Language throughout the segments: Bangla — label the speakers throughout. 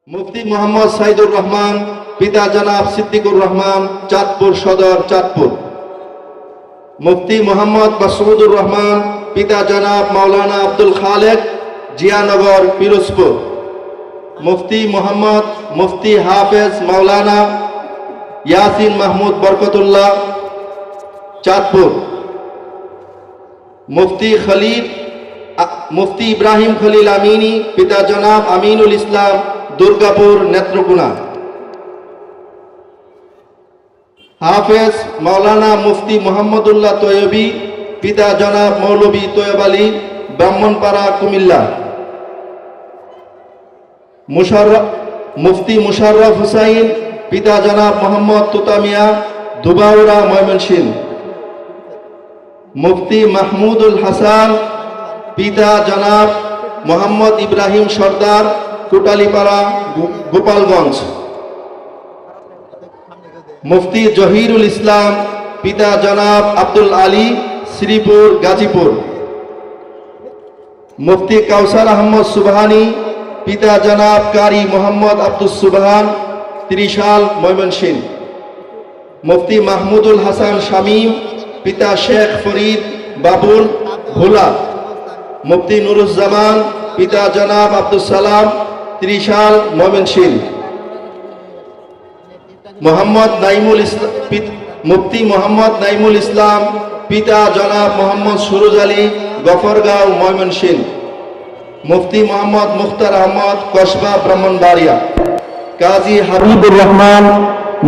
Speaker 1: মুফতি মোহাম্মদ সাইদুর রহমান, পিতা জনাব সিদ্দিকুর রহমান, চাঁদপুর সদর, চাঁদপুর। মুফতি মোহাম্মদ মাসউদুর রহমান, পিতা জনাব মাওলানা আব্দুল খালেক, জিয়ানগর, পিরোজপুর। মুফতি মোহাম্মদ মুফতি হাফেজ মাওলানা ইয়াসিন মাহমুদ বরকতুল্লাহ, চাঁদপুর। মুফতি ইব্রাহিম খলিল আমিনী, পিতা জনাব আমিনুল ইসলাম, দুর্গাপুর, নেত্রকোনা। হাফেজ মাওলানা মুফতি মোহাম্মদুল্লাহ তৈয়বী, পিতা জনাব মৌলভী তৈয়ব আলী, ব্রাহ্মণপাড়া, কুমিল্লা। মুফতি মুশাররফ হুসাইন, পিতা জনাব মোহাম্মদ তুতামিয়া, ধুবাউড়া, ময়মনসিংহ। মুফতি মাহমুদুল হাসান, পিতা জনাব মোহাম্মদ ইব্রাহিম সর্দার, কোটালীপাড়া, গোপালগঞ্জ। মুফতি জহিরুল ইসলাম, পিতা জনাব আব্দুল আলী, শ্রীপুর, গাজীপুর। মুফতি কাউসার আহমদ সুবহানী, পিতা জনাব কারি মোহাম্মদ আব্দুস সুবহান, ত্রিশাল, ময়মনসিংহ। মুফতি মাহমুদুল হাসান শামীম, পিতা শেখ ফরিদ বাবুল, ভোলা। মুফতি নুরুজ্জামান, পিতা জনাব আব্দুস সালাম, ত্রিশাল, ময়মনসিংহ। মুফতি মোহাম্মদ নাইমুল ইসলাম, পিতা জনাব মোহাম্মদ সুরুজ আলী, গফরগাঁও, ময়মনসিংহ। মুফতি মোহাম্মদ মুখতার আহমদ, কসবা, ব্রাহ্মণবাড়িয়া। কাজী হাবিবুর রহমান,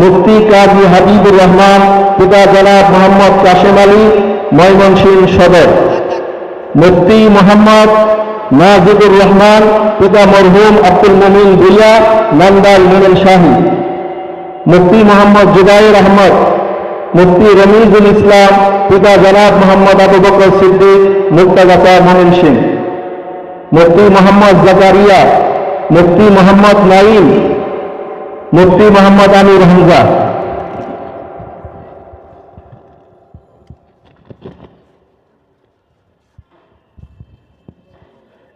Speaker 1: মুফতি কাজী হাবিবুর রহমান, পিতা জনাব মোহাম্মদ কাশেম আলী, ময়মনসিংহ সদর। মুফতি মোহাম্মদ নাজিবুর রহমান, পিতা মরহুম আব্দুল মুমিন ভুইয়া, নান্দাইল, শাহী। মুফতি মোহাম্মদ জুবাইর আহমদ, মুফতি রমিজুল ইসলাম, পিতা জনাব মোহাম্মদ আবু বকর সিদ্দিক, মুক্তাগাছা, ময়মনসিংহ। মুফতি মোহাম্মদ জাকারিয়া, মুফতি মোহাম্মদ নাঈম, মুফতি মোহাম্মদ আমির হামজা।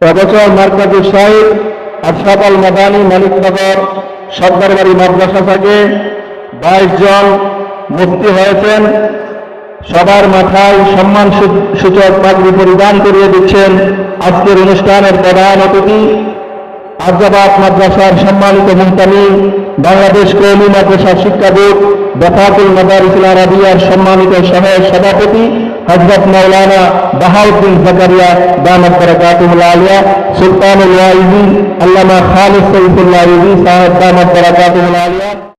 Speaker 1: এবছর মার্কাজী শাইখ আশরাফ আল মাদানী মানিকনগর সর্দারবাড়ি মাদ্রাসা থেকে 22 জন মুফতি হয়েছেন। সবার মাথায় সম্মান সূচক পাগড়ি পরিধান করিয়ে দিচ্ছেন আজকের অনুষ্ঠানের প্রধান অতিথি, আরজাবাদ মাদ্রাসার সম্মানিত মুহতামিম, বাংলাদেশ কওমি মাদ্রাসা শিক্ষা বোর্ড দফাতুল মাদারিসুল আরাবিয়ার সম্মানিত সভাপতি হযরত মাওলানা বাহাউদ্দিন জাকারিয়া দামাত বারাকাতুহুল আলিয়া, সুলতানুল ওয়াইজি আল্লামা খালিদ সৈফুল্লাহ ইউবি সাহেব দামাত বারাকাতুহুল আলিয়া।